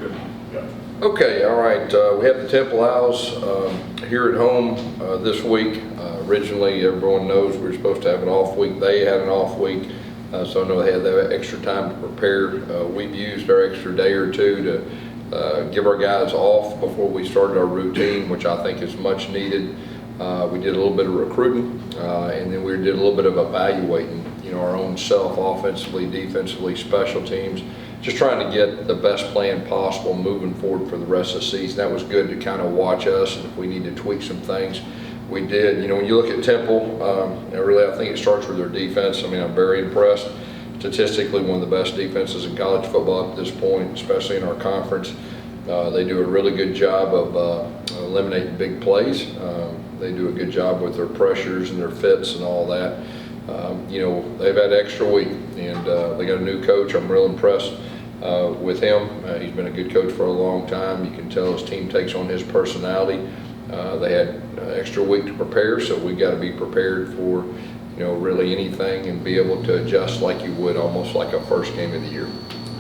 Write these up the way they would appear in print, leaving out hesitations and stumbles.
good. Yeah. Okay, all right. We have the Temple Owls here at home this week. Originally, everyone knows we were supposed to have an off week. They had an off week, so I know they had that extra time to prepare. We've used our extra day or two to give our guys off before we started our routine, which I think is much needed. We did a little bit of recruiting, and then we did a little bit of evaluating, our own self, offensively, defensively, special teams. Just trying to get the best plan possible moving forward for the rest of the season. That was good to kind of watch us, and if we need to tweak some things, we did. When you look at Temple, really I think it starts with their defense. I mean, I'm very impressed. Statistically, one of the best defenses in college football at this point, especially in our conference. They do a really good job of eliminating big plays. They do a good job with their pressures and their fits and all that. They've had an extra week, and they got a new coach. I'm real impressed with him. He's been a good coach for a long time. You can tell his team takes on his personality. They had an extra week to prepare, so we got to be prepared for really anything and be able to adjust like you would almost like a first game of the year.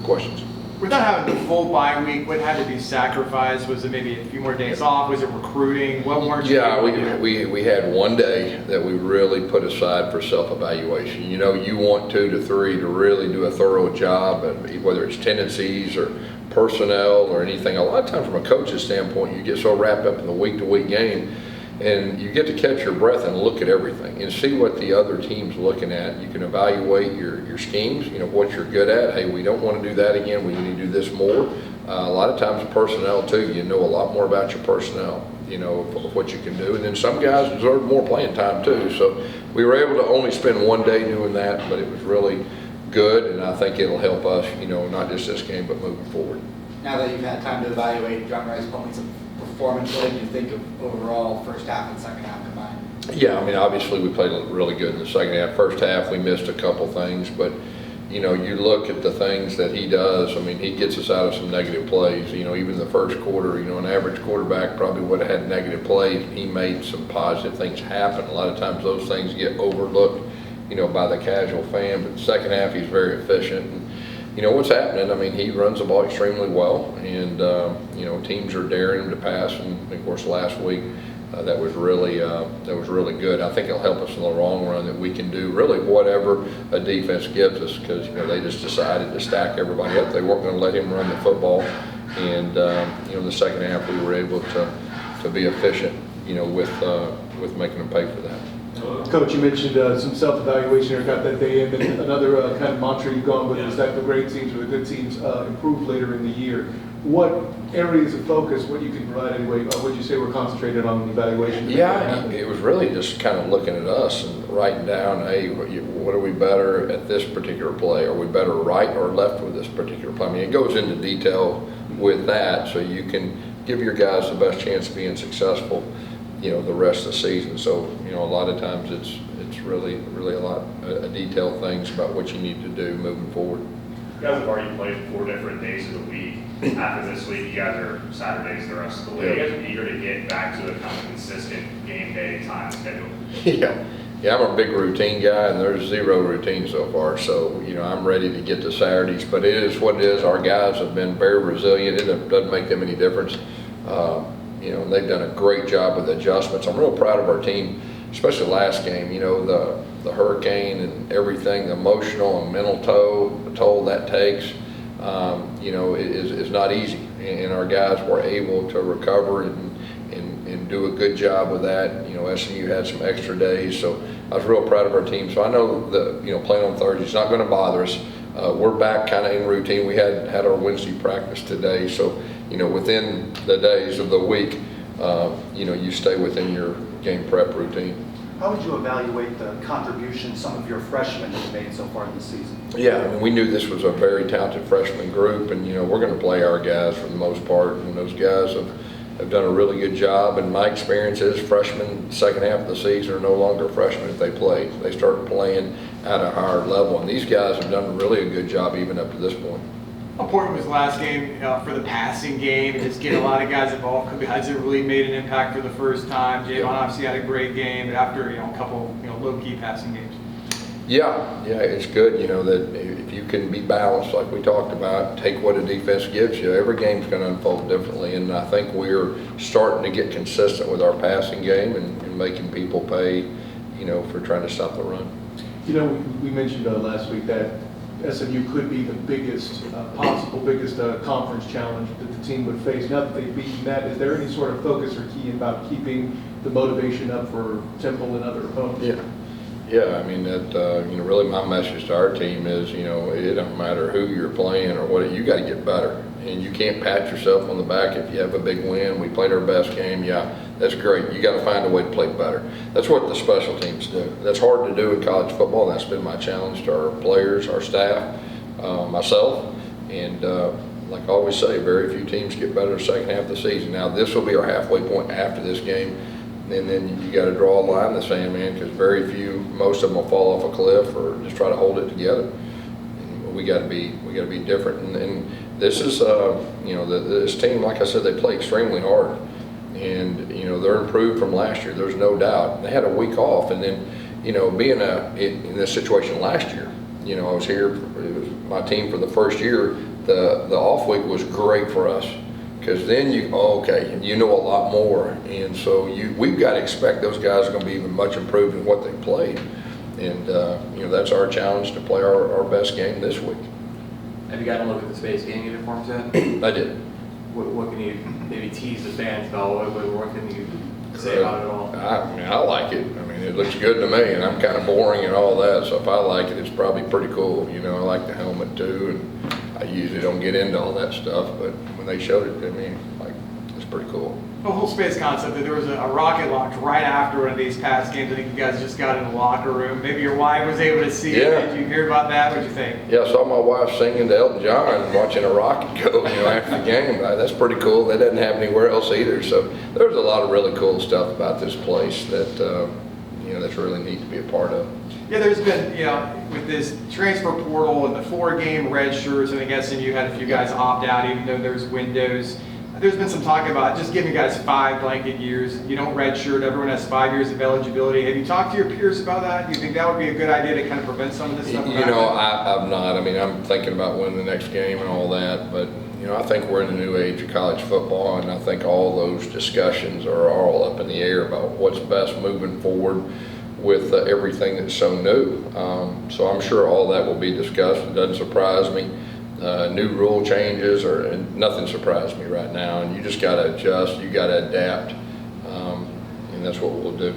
Questions? Without having the full bye week, what had to be sacrificed? Was it maybe a few more days off? Was it recruiting? What weren't you able to do? we had one day that we really put aside for self-evaluation. You want 2 to 3 to really do a thorough job, whether it's tendencies or personnel or anything. A lot of times from a coach's standpoint, you get so wrapped up in the week-to-week game, and you get to catch your breath and look at everything and see what the other team's looking at. You can evaluate your schemes, what you're good at. Hey, we don't want to do that again. We need to do this more. A lot of times personnel too, you know a lot more about your personnel, of what you can do. And then some guys deserve more playing time too. So we were able to only spend one day doing that, but it was really good. And I think it'll help us, not just this game, but moving forward. Now that you've had time to evaluate John Rice points of performance, what did you think of overall first half and second half combined? Yeah, I mean, obviously we played really good in the second half. First half we missed a couple things, but you look at the things that he does. I mean, he gets us out of some negative plays. Even the first quarter, an average quarterback probably would have had negative plays. He made some positive things happen. A lot of times those things get overlooked, by the casual fan. But the second half he's very efficient. And, what's happening, I mean, he runs the ball extremely well, and teams are daring him to pass. And of course last week that was really good. I think it'll help us in the long run that we can do really whatever a defense gives us, because they just decided to stack everybody up. They weren't going to let him run the football, and in the second half we were able to be efficient with making them pay for that. Coach, you mentioned some self-evaluation or got that day in, and another kind of mantra you've gone with is that the great teams or the good teams improve later in the year. What areas of focus, what you can provide anyway, would you say were concentrated on the evaluation? Yeah, it was really just kind of looking at us and writing down, hey, what are we better at this particular play? Are we better right or left with this particular play? I mean, it goes into detail with that, so you can give your guys the best chance of being successful, the rest of the season. So, a lot of times it's really a lot of detailed things about what you need to do moving forward. You guys have already played 4 different days of the week. After this week, you guys are Saturdays the rest of the week. You guys are eager to get back to a kind of consistent game day time schedule. Yeah, I'm a big routine guy, and there's 0 routine so far. So, I'm ready to get to Saturdays, but it is what it is. Our guys have been very resilient. It doesn't make them any difference. They've done a great job with adjustments. I'm real proud of our team, especially last game. The hurricane and everything, the emotional and mental toll that takes, is not easy. And our guys were able to recover and do a good job with that. SMU had some extra days, so I was real proud of our team. So I know that playing on Thursday is not going to bother us. We're back kind of in routine. We had our Wednesday practice today, so within the days of the week, you stay within your game prep routine. How would you evaluate the contribution some of your freshmen have made so far this season? Yeah, I mean, we knew this was a very talented freshman group, and we're going to play our guys for the most part, and those guys have done a really good job. And my experience is freshmen second half of the season are no longer freshmen if they play. They start playing at a higher level, and these guys have done really a good job even up to this point. How important was last game for the passing game? Just get a lot of guys involved. Guys that really made an impact for the first time. Javon obviously had a great game, but after a couple low-key passing games. Yeah, it's good. That if you can be balanced like we talked about, take what a defense gives you, every game's going to unfold differently. And I think we're starting to get consistent with our passing game and making people pay, for trying to stop the run. We mentioned last week that SMU could be the biggest, possible biggest conference challenge that the team would face. Now that they've beaten that, is there any sort of focus or key about keeping the motivation up for Temple and other opponents? Yeah, I mean, really my message to our team is, it don't matter who you're playing or what, you got to get better. And you can't pat yourself on the back if you have a big win. We played our best game. Yeah, that's great. You got to find a way to play better. That's what the special teams do. That's hard to do in college football. That's been my challenge to our players, our staff, myself. And like I always say, very few teams get better the second half of the season. Now, this will be our halfway point after this game. And then you got to draw a line in the sand, man, because very few, most of them will fall off a cliff or just try to hold it together. And we got to be different. And this is, this team, like I said, they play extremely hard, and they're improved from last year. There's no doubt. They had a week off, and then being in this situation last year, I was here. It was my team for the first year. The off week was great for us. Because then you know a lot more, and so we've got to expect those guys are going to be even much improved in what they played, and that's our challenge to play our best game this week. Have you gotten a look at the Space Game uniforms yet? I did. What can you maybe tease the fans about? What can you say about it all? I like it. I mean, it looks good to me, and I'm kind of boring and all that, so if I like it, it's probably pretty cool. I like the helmet too, and I usually don't get into all that stuff, but when they showed it to me, it's pretty cool. The whole space concept, that there was a rocket launch right after one of these past games. I think you guys just got in the locker room. Maybe your wife was able to see it. Did you hear about that? What did you think? Yeah, I saw my wife singing to Elton John and watching a rocket go, after the game. That's pretty cool. That doesn't happen anywhere else either. So there's a lot of really cool stuff about this place that, that's really neat to be a part of. Yeah, there's been, with this transfer portal and the 4-game red shirts, and I guess you had a few guys opt out even though there's windows. There's been some talk about just giving guys 5 blanket years. You don't redshirt. Everyone has 5 years of eligibility. Have you talked to your peers about that? Do you think that would be a good idea to kind of prevent some of this stuff? I'm not. I mean, I'm thinking about winning the next game and all that, but I think we're in the new age of college football, and I think all those discussions are all up in the air about what's best moving forward with everything that's so new. So I'm sure all that will be discussed. It doesn't surprise me. New rule changes and nothing surprised me right now, and you just got to adjust, you got to adapt, and that's what we'll do.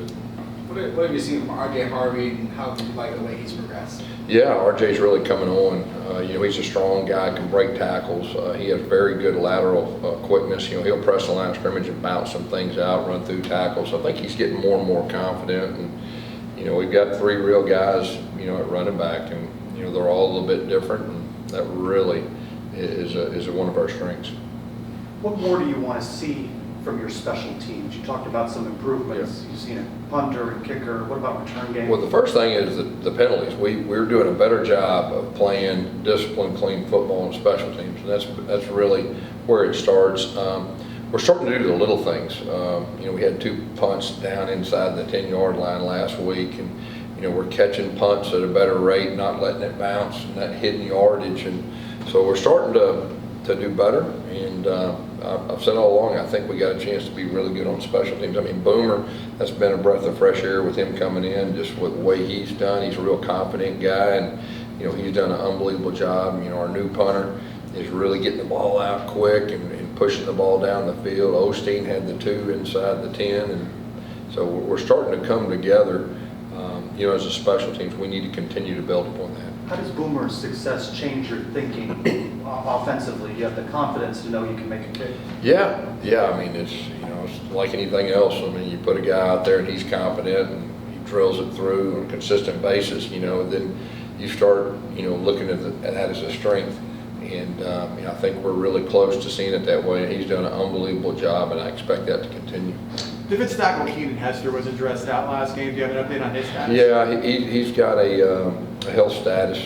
What have you seen from R.J. Harvey, and how do you like the way he's progressed? Yeah, RJ's really coming on. He's a strong guy, can break tackles. He has very good lateral quickness. He'll press the line of scrimmage and bounce some things out, run through tackles. So I think he's getting more and more confident. And we've got 3 real guys, at running back, and they're all a little bit different. And that really is one of our strengths. What more do you want to see from your special teams? You talked about some improvements. You've seen a punter and kicker. What about return game? Well, the first thing is the penalties. We're doing a better job of playing disciplined, clean football on special teams, and that's really where it starts. We're starting to do the little things. We had 2 punts down inside the 10-yard line last week, and we're catching punts at a better rate, not letting it bounce, and that hidden yardage, and so we're starting to do better. And I've said all along, I think we got a chance to be really good on special teams. I mean, Boomer, that's been a breath of fresh air with him coming in, just with the way he's done. He's a real confident guy, and he's done an unbelievable job. Our new punter is really getting the ball out quick and pushing the ball down the field. Osteen had the 2 inside the 10, and so we're starting to come together. As a special teams, we need to continue to build upon that. How does Boomer's success change your thinking offensively? You have the confidence to know you can make a kick. Yeah. I mean, it's like anything else. I mean, you put a guy out there and he's confident and he drills it through on a consistent basis. Then you start looking at that as a strength. And I think we're really close to seeing it that way. He's done an unbelievable job, and I expect that to continue. Defensive tackle Keenan Hester wasn't dressed out last game. Do you have an update on his status? Yeah, he's got a health status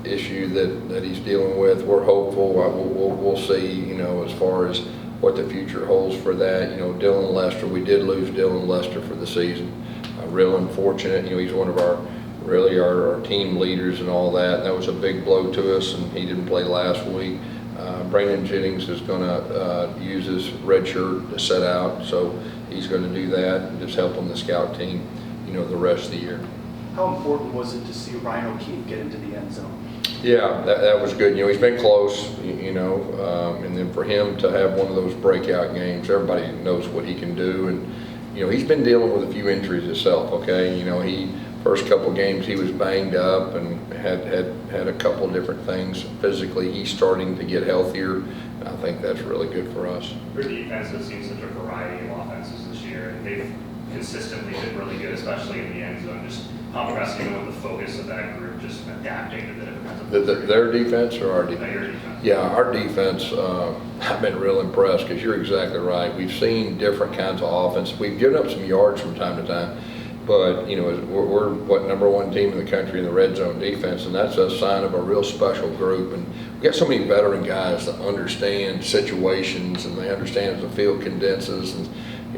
issue that he's dealing with. We're hopeful. We'll see, as far as what the future holds for that. Dylan Lester, we did lose Dylan Lester for the season. Real unfortunate. He's one of our really our team leaders and all that. That was a big blow to us, and he didn't play last week. Brandon Jennings is going to use his red shirt to set out, so he's going to do that and just help on the scout team, the rest of the year. How important was it to see Ryan O'Keefe get into the end zone? Yeah, that was good. He's been close, and then for him to have one of those breakout games, everybody knows what he can do. And, he's been dealing with a few injuries himself, okay? First couple games he was banged up and had a couple different things. Physically, he's starting to get healthier. I think that's really good for us. Their defense has seen such a variety of offenses this year, and they've consistently been really good, especially in the end zone. Just how impressive, with the focus of that group, just adapting to Their defense or our defense? Your defense. Yeah, our defense, I've been real impressed because you're exactly right. We've seen different kinds of offense. We've given up some yards from time to time, but, we're what, #1 team in the country in the red zone defense, and that's a sign of a real special group. And we've got so many veteran guys that understand situations, and they understand as the field condenses. And,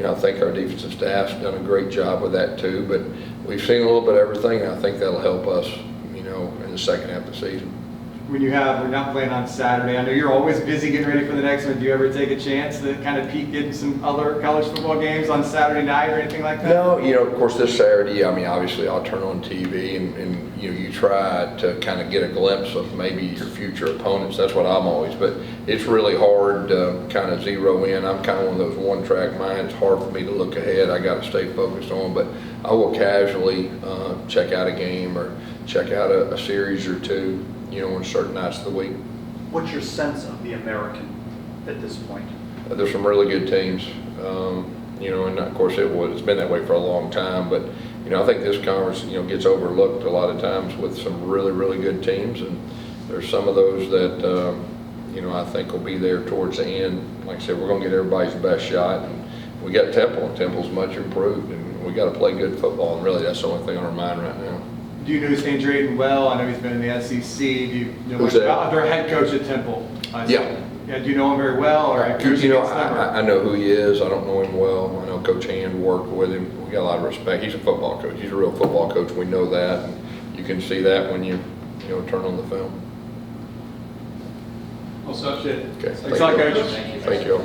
I think our defensive staff's done a great job with that too, but we've seen a little bit of everything, and I think that'll help us, in the second half of the season. When we're not playing on Saturday, I know you're always busy getting ready for the next one. Do you ever take a chance to kind of peek into some other college football games on Saturday night or anything like that? No, of course, this Saturday, obviously I'll turn on TV and you try to kind of get a glimpse of maybe your future opponents. That's what I'm always, but it's really hard to kind of zero in. I'm kind of one of those one-track minds. It's hard for me to look ahead. I got to stay focused on, but I will casually check out a game or check out a series or two, on certain nights of the week. What's your sense of the American at this point? There's some really good teams, and of course it's been that way for a long time, but, I think this conference, gets overlooked a lot of times with some really, really good teams, and there's some of those that, I think will be there towards the end. Like I said, we're going to get everybody's best shot, and we got Temple, and Temple's much improved, and we got to play good football, and really that's the only thing on our mind right now. Do you know St. Drayton well? I know he's been in the SEC. Do you know Who's much that? about their head coach at Temple? Yeah. Yeah, do you know him very well, or have you coached against them? I know who he is. I don't know him well. I know Coach Hand worked with him. We got a lot of respect. He's a football coach. He's a real football coach. We know that, and you can see that when you turn on the film. Well, so shit. Okay. Thanks a lot, Coach. Thank you all.